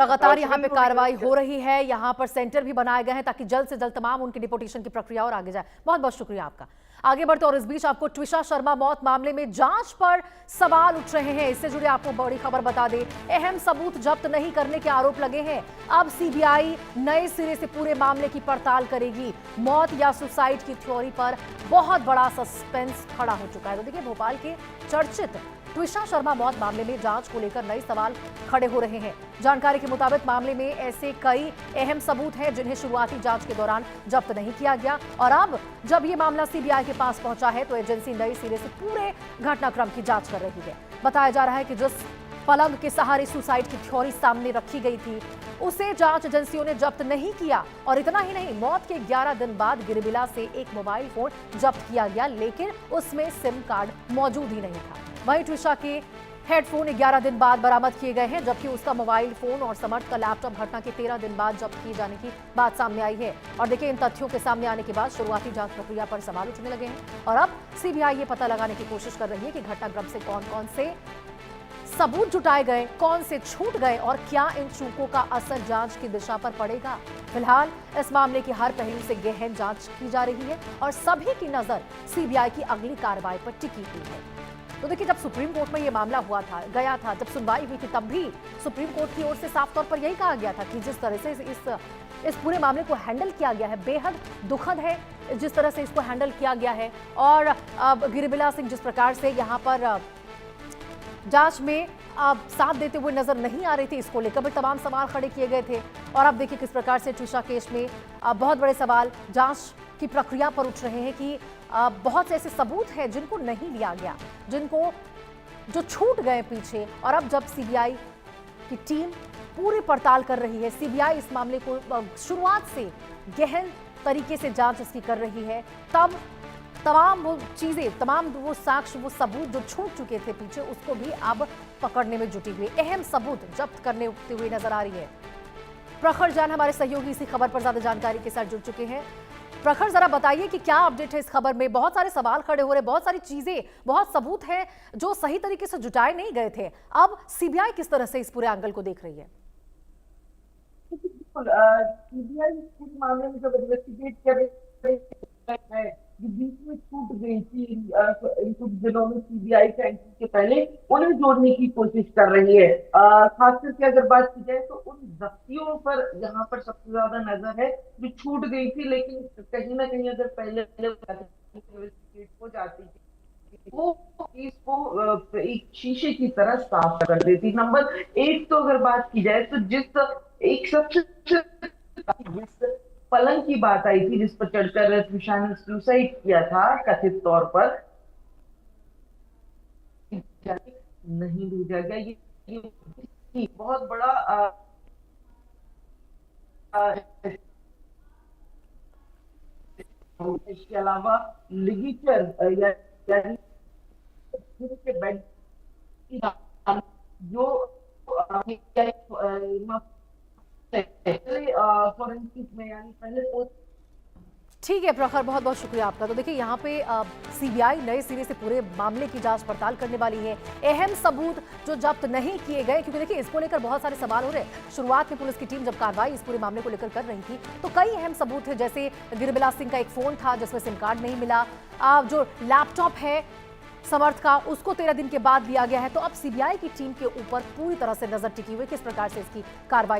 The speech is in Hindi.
लगातार यहाँ पे कार्रवाई हो रही है। यहाँ पर सेंटर भी बनाए गए हैं ताकि जल्द से जल्द तमाम उनकी डिपोटेशन की प्रक्रिया और आगे जाए। बहुत बहुत शुक्रिया आपका। आगे बढ़ते और इस बीच आपको ट्विशा शर्मा मौत मामले में जांच पर सवाल उठ रहे हैं। इससे जुड़े आपको बड़ी खबर बता दें, अहम सबूत जब्त नहीं करने के आरोप लगे हैं। अब सीबीआई नए सिरे से पूरे मामले की पड़ताल करेगी। मौत या सुसाइड की थ्योरी पर बहुत बड़ा सस्पेंस खड़ा हो चुका है। तो देखिए, भोपाल के चर्चित ट्विशा शर्मा मौत मामले में जांच को लेकर नए सवाल खड़े हो रहे हैं। जानकारी के मुताबिक मामले में ऐसे कई अहम सबूत हैं जिन्हें शुरुआती जांच के दौरान जब्त नहीं किया गया, और अब जब ये मामला सीबीआई के पास पहुंचा है तो एजेंसी नए सिरे से पूरे घटनाक्रम की जांच कर रही है। बताया जा रहा है कि जिस पलंग के सहारे सुसाइड की थ्योरी सामने रखी गई थी उसे जांच एजेंसियों ने जब्त नहीं किया, और इतना ही नहीं, मौत के 11 दिन बाद गिरिबिला से एक मोबाइल फोन जब्त किया गया, लेकिन उसमें सिम कार्ड मौजूद ही नहीं था। वहीं ट्विशा के हेडफोन 11 दिन बाद बरामद किए गए हैं, जबकि उसका मोबाइल फोन और समर्थ का लैपटॉप घटना के 13 दिन बाद जब्त किए जाने की बात सामने आई है। और देखिए, इन तथ्यों के सामने आने के बाद शुरुआती जांच प्रक्रिया पर सवाल उठने लगे हैं, और अब सीबीआई ये पता लगाने की कोशिश कर रही है कि घटनाक्रम से कौन कौन से सबूत जुटाए गए, कौन से छूट गए, और क्या इन चूकों का असर जांच की दिशा पर पड़ेगा। फिलहाल इस मामले की हर पहलू से गहन जांच की जा रही है और सभी की नजर सीबीआई की अगली कार्रवाई पर टिकी हुई है। तो देखिए, जब सुप्रीम कोर्ट में ये मामला गया था, जब सुनवाई हुई थी, तब भी सुप्रीम कोर्ट की ओर से साफ तौर पर यही कहा गया था कि जिस तरह से इस पूरे मामले को हैंडल किया गया है, बेहद दुखद है जिस तरह से इसको हैंडल किया गया है। और अब गिरिबिला सिंह जिस प्रकार से यहाँ पर जांच में साथ देते हुए नजर नहीं आ रही थी, इसको लेकर भी तमाम सवाल खड़े किए गए थे। और अब देखिए किस प्रकार से ट्विशा केस में बहुत बड़े सवाल जांच की प्रक्रिया पर उठ रहे हैं कि बहुत से ऐसे सबूत हैं जिनको नहीं लिया गया, जो छूट गए पीछे। और अब जब सीबीआई की टीम पूरी पड़ताल कर रही है, सीबीआई इस मामले को शुरुआत से गहन तरीके से जांच इसकी कर रही है, तब तमाम वो चीजें, तमाम वो साक्ष्य, वो सबूत जो छूट चुके थे पीछे, उसको भी अब पकड़ने में जुटी हुई, अहम सबूत जब्त करने उठती हुई नजर आ रही है। प्रखर जान हमारे सहयोगी इसी खबर पर ज्यादा जानकारी के साथ जुड़ चुके हैं। प्रखर, जरा बताइए कि क्या अपडेट है इस खबर में। बहुत सारे सवाल खड़े हो रहे, बहुत सारी चीजें, बहुत सबूत हैं जो सही तरीके से जुटाए नहीं गए थे। अब सीबीआई किस तरह से इस पूरे एंगल को देख रही है? सीबीआई इस मामले में जब इन्वेस्टिगेट कर रही है, जो बीच में छूट गई थी इन कुछ दिनों में सीबीआई का एंट्री के पहले, उन्हें जोड़ने की कोशिश कर रही है। खास करके अगर बात की जाए तो उन जख्तियों पर यहाँ पर सबसे ज्यादा नजर है जो छूट गई थी, लेकिन कहीं ना कहीं अगर पहले इन्वेस्टिगेट हो जाती थी वो केस को एक शीशे की तरह साफ कर देती। नंबर एक तो अगर बात की जाए तो जिस एक सबसे पलंग की बात आई थी जिस पर चढ़कर त्रिशा ने सुसाइड किया था कथित तौर पर, नहीं भेजा गया। ये बहुत बड़ा इसके अलावा लिगेचर यानी के बेड जो फॉरेंसिक में यानी पहले। ठीक है प्रखर, बहुत बहुत शुक्रिया आपका। तो देखिए, यहाँ पे सीबीआई नए सिरे से पूरे मामले की जांच पड़ताल करने वाली है। अहम सबूत जो जब्त नहीं किए गए, क्योंकि देखिए इसको लेकर बहुत सारे सवाल हो रहे हैं। शुरुआत में पुलिस की टीम जब कार्रवाई इस पूरे मामले को लेकर कर रही थी तो कई अहम सबूत थे, जैसे गिरिबिला सिंह का एक फोन था जिसमें सिम कार्ड नहीं मिला, जो लैपटॉप है समर्थ का उसको 13 दिन के बाद लिया गया है। तो अब सीबीआई की टीम के ऊपर पूरी तरह से नजर टिकी हुई किस प्रकार से इसकी कार्रवाई